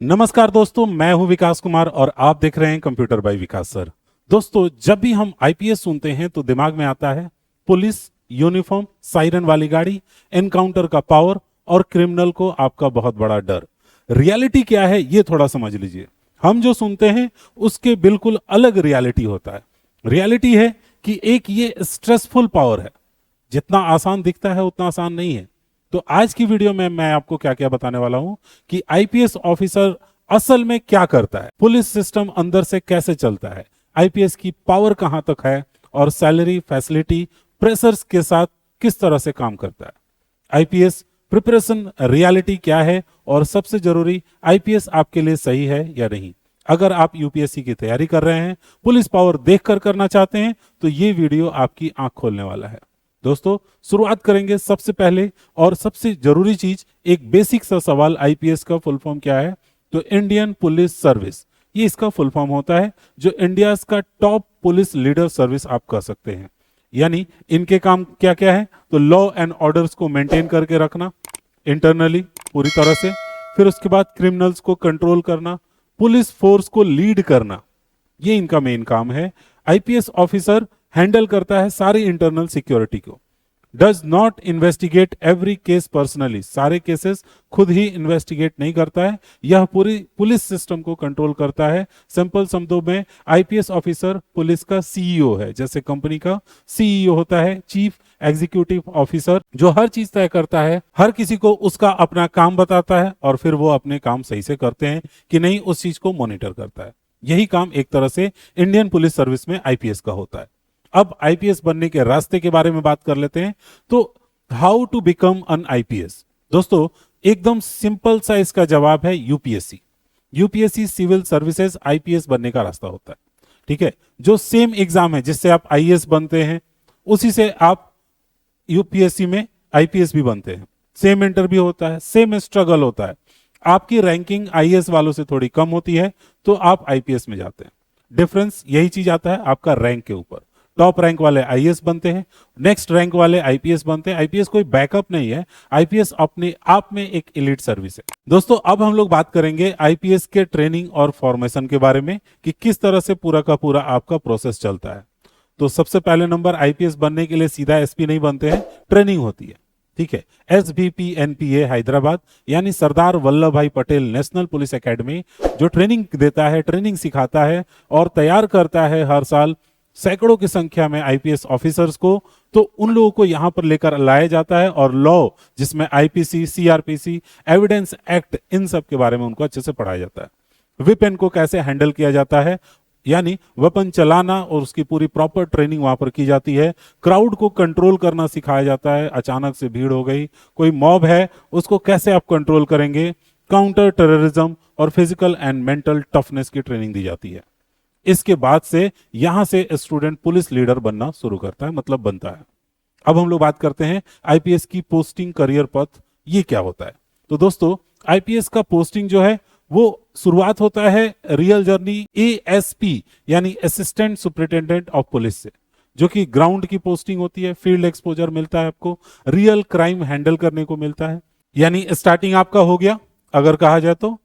नमस्कार दोस्तों, मैं हूं विकास कुमार और आप देख रहे हैं कंप्यूटर बाय विकास सर। दोस्तों, जब भी हम आईपीएस सुनते हैं तो दिमाग में आता है पुलिस, यूनिफॉर्म, सायरन वाली गाड़ी, एनकाउंटर का पावर और क्रिमिनल को आपका बहुत बड़ा डर। रियलिटी क्या है ये थोड़ा समझ लीजिए। हम जो सुनते हैं उसके बिल्कुल अलग रियलिटी होता है। रियलिटी है कि एक ये स्ट्रेसफुल पावर है। जितना आसान दिखता है उतना आसान नहीं है। तो आज की वीडियो में मैं आपको क्या क्या बताने वाला हूं कि आईपीएस ऑफिसर असल में क्या करता है, पुलिस सिस्टम अंदर से कैसे चलता है, आईपीएस की पावर कहां तक है और सैलरी, फैसिलिटी, प्रेशर्स के साथ किस तरह से काम करता है। आईपीएस प्रिपरेशन रियलिटी क्या है और सबसे जरूरी, आईपीएस आपके लिए सही है या नहीं। अगर आप यूपीएससी की तैयारी कर रहे हैं, पुलिस पावर देखकर करना चाहते हैं, तो ये वीडियो आपकी आंख खोलने वाला है। दोस्तों, शुरुआत करेंगे सबसे पहले और सबसे जरूरी चीज, एक बेसिक सा सवाल, आईपीएस का फुल फॉर्म क्या है? तो इंडियन पुलिस सर्विस, ये इसका फुल फॉर्म होता है, जो इंडिया का टॉप पुलिस लीडर सर्विस आप कह सकते हैं। यानी इनके काम क्या क्या है? तो लॉ एंड ऑर्डर्स को मेंटेन करके रखना इंटरनली पूरी तरह से, फिर उसके बाद क्रिमिनल्स को कंट्रोल करना, पुलिस फोर्स को लीड करना, ये इनका मेन काम है। आईपीएस ऑफिसर हैंडल करता है सारी इंटरनल सिक्योरिटी को। Does not investigate every case personally, सारे केसेस खुद ही इन्वेस्टिगेट नहीं करता है, यह पूरी पुलिस सिस्टम को कंट्रोल करता है। सिंपल शब्दों में, आईपीएस ऑफिसर पुलिस का सीईओ है। जैसे कंपनी का सीईओ होता है, चीफ एग्जीक्यूटिव ऑफिसर, जो हर चीज तय करता है, हर किसी को उसका अपना काम बताता है और फिर वो अपने काम सही से करते हैं कि नहीं, उस चीज को मॉनिटर करता है। यही काम एक तरह से इंडियन पुलिस सर्विस में आईपीएस का होता है। अब आईपीएस बनने के रास्ते के बारे में बात कर लेते हैं। तो how to become an IPS? दोस्तों, एकदम सिंपल सा इसका जवाब है UPSC. UPSC civil services IPS बनने का रास्ता होता है। ठीक है, जो सेम एग्जाम है जिससे आप आईएएस बनते हैं, उसी से आप यूपीएससी में आईपीएस भी बनते हैं। सेम इंटरव्यू होता है, सेम स्ट्रगल होता है। आपकी रैंकिंग आईएएस वालों से थोड़ी कम होती है तो आप आईपीएस में जाते हैं। डिफरेंस यही चीज आता है आपका रैंक के ऊपर। टॉप रैंक वाले आईएएस बनते हैं, नेक्स्ट रैंक वाले आईपीएस बनते हैं। आईपीएस कोई बैकअप नहीं है, आईपीएस अपने आप में एक एलीट सर्विस है। दोस्तों, अब हम लोग बात करेंगे आईपीएस के ट्रेनिंग और फॉर्मेशन के बारे में कि किस तरह से पूरा का पूरा आपका प्रोसेस चलता है। तो सबसे पहले नंबर, आईपीएस बनने के लिए सीधा एसपी नहीं बनते हैं, ट्रेनिंग होती है। ठीक है, एसबीपीएनपीए हैदराबाद, यानी सरदार वल्लभ भाई पटेल नेशनल पुलिस एकेडमी, जो ट्रेनिंग देता है, ट्रेनिंग सिखाता है और तैयार करता है हर साल सैकड़ों की संख्या में आईपीएस ऑफिसर्स को। तो उन लोगों को यहां पर लेकर लाया जाता है और लॉ, जिसमें आईपीसी, सीआरपीसी, एविडेंस एक्ट, इन सब के बारे में उनको अच्छे से पढ़ाया जाता है। वेपन को कैसे हैंडल किया जाता है, यानी वेपन चलाना और उसकी पूरी प्रॉपर ट्रेनिंग वहां पर की जाती है। क्राउड को कंट्रोल करना सिखाया जाता है। अचानक से भीड़ हो गई, कोई मॉब है, उसको कैसे आप कंट्रोल करेंगे। काउंटर टेररिज्म और फिजिकल एंड मेंटल टफनेस की ट्रेनिंग दी जाती है। इसके बाद से यहां से स्टूडेंट पुलिस लीडर बनना शुरू करता है, मतलब बनता है। अब हम लोग बात करते हैं आईपीएस की पोस्टिंग, करियर पथ, ये क्या होता है। तो दोस्तों, आईपीएस का पोस्टिंग जो है वो शुरुआत होता है रियल जर्नी एएसपी, यानी असिस्टेंट सुपरिटेंडेंट ऑफ पुलिस से, जो कि ग्राउंड की पोस्टिंग होती है। फील्ड एक्सपोजर मिलता है आपको, रियल क्राइम हैंडल करने को मिलता है। यानी स्टार्टिंग आपका हो गया, अगर कहा जाए तो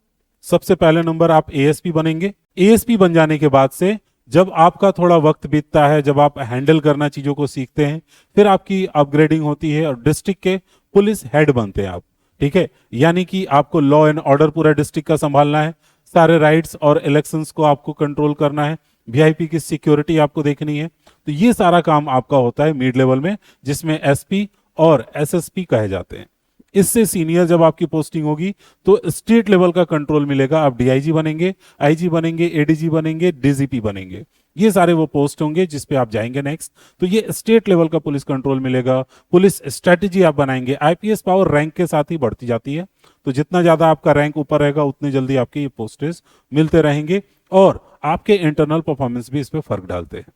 सबसे पहले नंबर आप एएसपी बनेंगे। एएसपी बन जाने के बाद से जब आपका थोड़ा वक्त बीतता है, जब आप हैंडल करना चीजों को सीखते हैं, फिर आपकी अपग्रेडिंग होती है और डिस्ट्रिक्ट के पुलिस हेड बनते हैं आप। ठीक है, यानी कि आपको लॉ एंड ऑर्डर पूरा डिस्ट्रिक्ट का संभालना है, सारे राइट्स और इलेक्शंस को आपको कंट्रोल करना है, वीआईपी की सिक्योरिटी आपको देखनी है। तो ये सारा काम आपका होता है मिड लेवल में, जिसमें एसपी और एसएसपी कहे जाते हैं। इससे सीनियर जब आपकी पोस्टिंग होगी तो स्टेट लेवल का कंट्रोल मिलेगा। आप डीआईजी बनेंगे, आईजी बनेंगे, एडीजी बनेंगे, डीजीपी बनेंगे। ये सारे वो पोस्ट होंगे जिस पे आप जाएंगे नेक्स्ट। तो ये स्टेट लेवल का पुलिस कंट्रोल मिलेगा, पुलिस स्ट्रेटेजी आप बनाएंगे। आईपीएस पावर रैंक के साथ ही बढ़ती जाती है, तो जितना ज्यादा आपका रैंक ऊपर रहेगा उतनी जल्दी आपके ये पोस्टेज मिलते रहेंगे और आपके इंटरनल परफॉर्मेंस भी इस पर फर्क डालते हैं।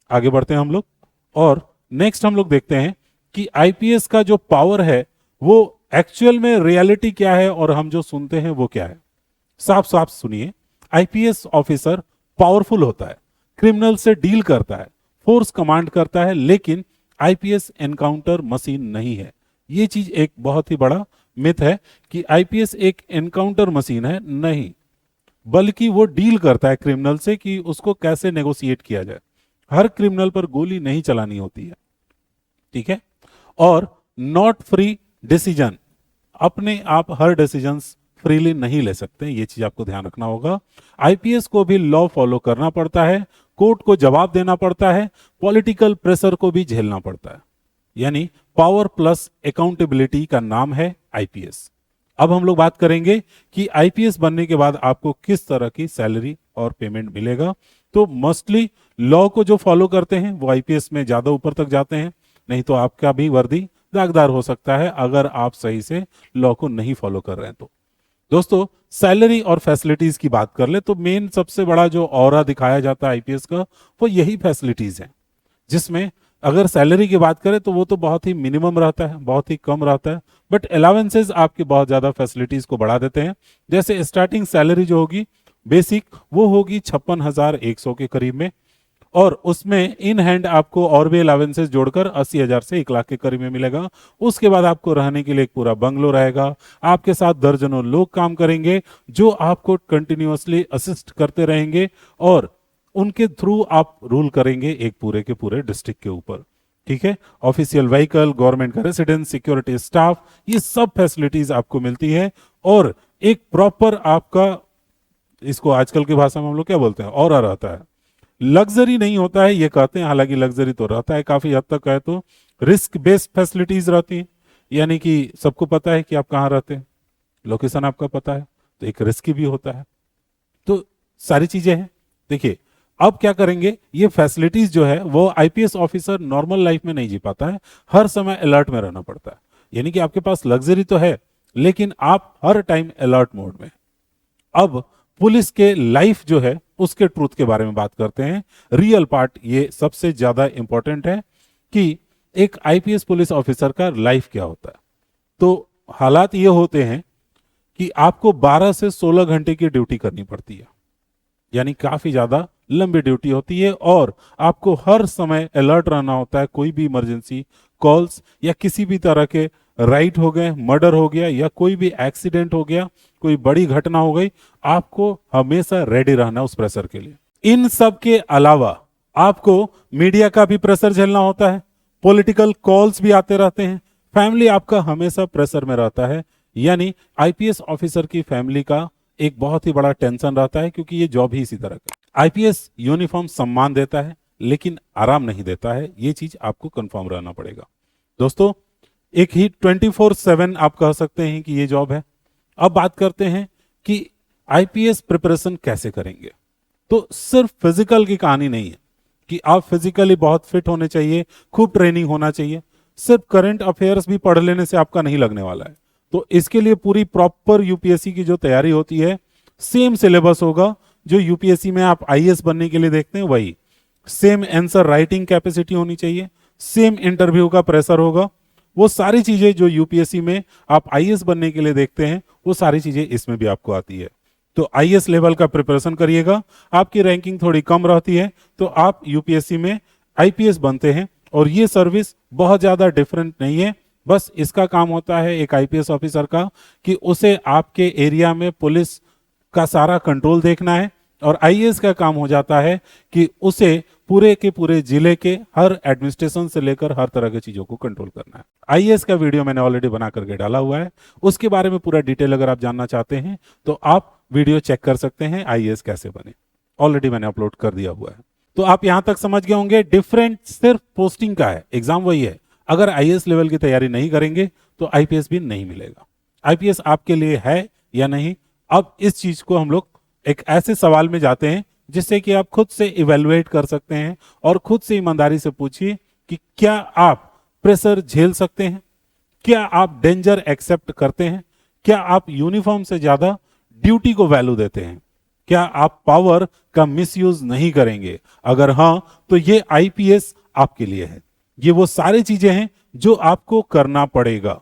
आगे बढ़ते हैं हम लोग और नेक्स्ट हम लोग देखते हैं कि आईपीएस का जो पावर है वो एक्चुअल में रियलिटी क्या है और हम जो सुनते हैं वो क्या है। साफ साफ सुनिए, आईपीएस ऑफिसर पावरफुल होता है, क्रिमिनल से डील करता है, फोर्स कमांड करता है, लेकिन आईपीएस एनकाउंटर मशीन नहीं है। ये चीज एक बहुत ही बड़ा मिथ है कि आईपीएस एक एनकाउंटर मशीन है, नहीं, बल्कि वो डील करता है क्रिमिनल से कि उसको कैसे नेगोशिएट किया जाए। हर क्रिमिनल पर गोली नहीं चलानी होती है, ठीक है। और नॉट फ्री डिसीजन, अपने आप हर डिसीजन फ्रीली नहीं ले सकते, ये चीज आपको ध्यान रखना होगा। आईपीएस को भी लॉ फॉलो करना पड़ता है, कोर्ट को जवाब देना पड़ता है, पॉलिटिकल प्रेशर को भी झेलना पड़ता है, यानी पावर प्लस अकाउंटेबिलिटी का नाम है आईपीएस। अब हम लोग बात करेंगे कि आईपीएस बनने के बाद आपको किस तरह की सैलरी और पेमेंट मिलेगा। तो मोस्टली लॉ को जो फॉलो करते हैं वो आईपीएस में ज्यादा ऊपर तक जाते हैं, नहीं तो आपका भी वर्दी दागदार हो सकता है अगर आप सही से लॉ को नहीं फॉलो कर रहे हैं तो। दोस्तों, सैलरी और फैसिलिटीज की बात कर ले तो मेन सबसे बड़ा जो ऑरा दिखाया जाता है आईपीएस का वो यही फैसिलिटीज है, जिसमें अगर सैलरी की बात करें तो वो तो बहुत ही मिनिमम रहता है, बहुत ही कम रहता है, बट अलावेंसेज आपके बहुत ज्यादा फैसिलिटीज को बढ़ा देते हैं। जैसे स्टार्टिंग सैलरी जो होगी बेसिक वो होगी 56,100 के करीब में, और उसमें इन हैंड आपको और भी अलावेंसेस जोड़कर 80,000 से 1 लाख के करीब में मिलेगा। उसके बाद आपको रहने के लिए एक पूरा बंगलो रहेगा, आपके साथ दर्जनों लोग काम करेंगे जो आपको कंटिन्यूअसली असिस्ट करते रहेंगे, और उनके थ्रू आप रूल करेंगे एक पूरे के पूरे डिस्ट्रिक्ट के ऊपर, ठीक है। ऑफिशियल व्हीकल, गवर्नमेंट का रेसिडेंस, सिक्योरिटी स्टाफ, ये सब फैसिलिटीज आपको मिलती है, और एक प्रॉपर आपका, इसको आजकल की भाषा में हम लोग क्या बोलते हैं, ऑरा रहता है। लग्जरी नहीं होता है ये कहते हैं, हालांकि लग्जरी तो रहता है काफी हद तक है। तो रिस्क बेस्ड फैसिलिटीज रहती हैं, यानी कि सबको पता है कि आप कहाँ रहते हैं, लोकेशन आपका पता है, तो एक रिस्क भी होता है। तो सारी चीजें हैं। देखिए अब क्या करेंगे, ये फैसिलिटीज जो है वो आईपीएस ऑफिसर नॉर्मल लाइफ में नहीं जी पाता है, हर समय अलर्ट में रहना पड़ता है। यानी कि आपके पास लग्जरी तो है लेकिन आप हर टाइम अलर्ट मोड में। अब पुलिस के लाइफ जो है उसके ट्रूथ के बारे में बात करते हैं। रियल पार्ट ये सबसे ज्यादा इंपॉर्टेंट है कि एक आईपीएस पुलिस ऑफिसर का लाइफ क्या होता है। तो हालात ये होते हैं कि आपको 12 से 16 घंटे की ड्यूटी करनी पड़ती है, यानी काफी ज्यादा लंबी ड्यूटी होती है, और आपको हर समय अलर्ट रहना होता है। कोई भी इमरजेंसी कॉल्स या किसी भी तरह के राइट हो गए, मर्डर हो गया या कोई भी एक्सीडेंट हो गया, कोई बड़ी घटना हो गई, आपको हमेशा रेडी रहना उस प्रेशर के लिए। इन सब के अलावा आपको मीडिया का भी प्रेशर झेलना होता है, पॉलिटिकल कॉल्स भी आते रहते हैं, फैमिली आपका हमेशा प्रेशर में रहता है। यानी आईपीएस ऑफिसर की फैमिली का एक बहुत ही बड़ा टेंशन रहता है, क्योंकि ये जॉब ही इसी तरह का। आईपीएस यूनिफॉर्म सम्मान देता है लेकिन आराम नहीं देता है, ये चीज आपको कंफर्म रहना पड़ेगा। दोस्तों, एक ही 24/7 आप कह सकते हैं कि ये जॉब है। अब बात करते हैं कि आईपीएस प्रिपरेशन कैसे करेंगे। तो सिर्फ फिजिकल की कहानी नहीं है कि आप फिजिकली बहुत फिट होने चाहिए, खूब ट्रेनिंग होना चाहिए। सिर्फ करंट अफेयर्स भी पढ़ लेने से आपका नहीं लगने वाला है। तो इसके लिए पूरी प्रॉपर यूपीएससी की जो तैयारी होती है, सेम सिलेबस होगा जो यूपीएससी में आप आईएएस बनने के लिए देखते हैं, वही सेम आंसर राइटिंग कैपेसिटी होनी चाहिए, सेम इंटरव्यू का प्रेशर होगा। वो सारी चीजें जो यूपीएससी में आप आईएएस बनने के लिए देखते हैं, वो सारी चीजें इसमें भी आपको आती है। तो आईएएस लेवल का प्रिपरेशन करिएगा। आपकी रैंकिंग थोड़ी कम रहती है तो आप यूपीएससी में आईपीएस बनते हैं, और ये सर्विस बहुत ज्यादा डिफरेंट नहीं है। बस इसका काम होता है एक आईपीएस ऑफिसर का कि उसे आपके एरिया में पुलिस का सारा कंट्रोल देखना है, और आईएएस का काम हो जाता है कि उसे पूरे के पूरे जिले के हर एडमिनिस्ट्रेशन से लेकर हर तरह की चीजों को कंट्रोल करना है। आईएएस का वीडियो मैंने ऑलरेडी बना करके डाला हुआ है, उसके बारे में पूरा डिटेल अगर आप जानना चाहते हैं तो आप वीडियो चेक कर सकते हैं, आईएएस कैसे बने, ऑलरेडी मैंने अपलोड कर दिया हुआ है। तो आप यहां तक समझ गए होंगे, डिफरेंट सिर्फ पोस्टिंग का है, एग्जाम वही है। अगर आईएएस लेवल की तैयारी नहीं करेंगे तो आईपीएस भी नहीं मिलेगा। आईपीएस आपके लिए है या नहीं, अब इस चीज को हम लोग एक ऐसे सवाल में जाते हैं जिससे कि आप खुद से इवेलुएट कर सकते हैं, और खुद से ईमानदारी से पूछिए कि क्या आप प्रेशर झेल सकते हैं, क्या आप डेंजर एक्सेप्ट करते हैं, क्या आप यूनिफॉर्म से ज्यादा ड्यूटी को वैल्यू देते हैं, क्या आप पावर का मिसयूज नहीं करेंगे। अगर हां तो ये आईपीएस आपके लिए है। ये वो सारी चीजें हैं जो आपको करना पड़ेगा,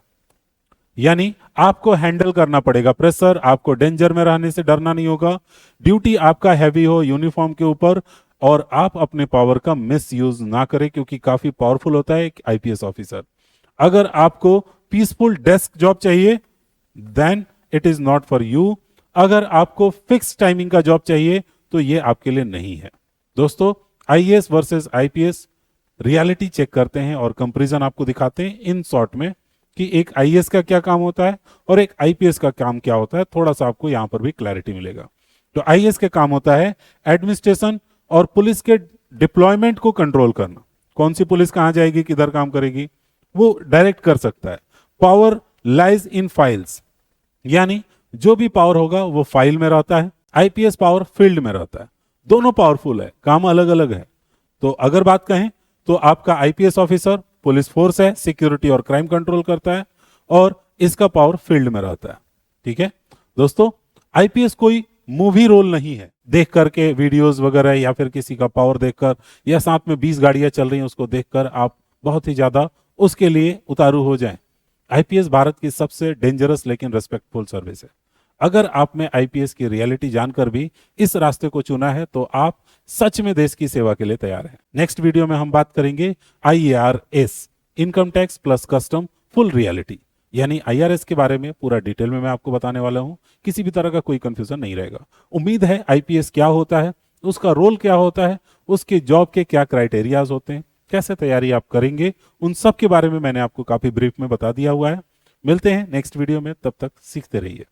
यानी आपको हैंडल करना पड़ेगा प्रेशर, आपको डेंजर में रहने से डरना नहीं होगा, ड्यूटी आपका हैवी हो यूनिफॉर्म के ऊपर, और आप अपने पावर का मिस यूज ना करें, क्योंकि काफी पावरफुल होता है एक आईपीएस ऑफिसर। अगर आपको पीसफुल डेस्क जॉब चाहिए then it is not for you. अगर आपको फिक्स टाइमिंग का जॉब चाहिए तो ये आपके लिए नहीं है। दोस्तों, IAS versus IPS reality check करते हैं और कंपैरिजन आपको दिखाते हैं इन शॉर्ट में कि एक आईएएस का क्या काम होता है और एक आईपीएस का काम क्या होता है। थोड़ा सा आपको यहां पर भी क्लैरिटी मिलेगा। तो आईएएस के काम होता है एडमिनिस्ट्रेशन और पुलिस के डिप्लॉयमेंट को कंट्रोल करना। कौन सी पुलिस कहां जाएगी, किधर काम करेगी, वो डायरेक्ट कर सकता है। पावर लाइज इन फाइल्स, यानी जो भी पावर होगा वो फाइल में रहता है। आईपीएस पावर फील्ड में रहता है। दोनों पावरफुल है, काम अलग अलग है। तो अगर बात कहें तो आपका आईपीएस ऑफिसर पुलिस फोर्स है, सिक्योरिटी और क्राइम कंट्रोल करता है, और इसका पावर फील्ड में रहता है। ठीक है दोस्तों, आईपीएस कोई मूवी रोल नहीं है, देख करके वीडियोस वगैरह या फिर किसी का पावर देखकर या साथ में 20 गाड़ियां चल रही हैं उसको देखकर आप बहुत ही ज्यादा उसके लिए उतारू हो जाएं। आईपीएस भारत की सबसे डेंजरस लेकिन रेस्पेक्टफुल सर्विस है। अगर आप में आईपीएस की रियलिटी जानकर भी इस रास्ते को चुना है तो आप सच में देश की सेवा के लिए तैयार हैं। नेक्स्ट वीडियो में हम बात करेंगे IRS, income tax plus custom full reality, यानी आईआरएस के बारे में पूरा डिटेल में मैं आपको बताने वाला हूं। किसी भी तरह का कोई कंफ्यूजन नहीं रहेगा। उम्मीद है आईपीएस क्या होता है, उसका रोल क्या होता है, उसके जॉब के क्या क्राइटेरियाज होते हैं, कैसे तैयारी आप करेंगे, उन सब के बारे में मैंने आपको काफी ब्रीफ में बता दिया हुआ है। मिलते हैं नेक्स्ट वीडियो में, तब तक सीखते रहिए।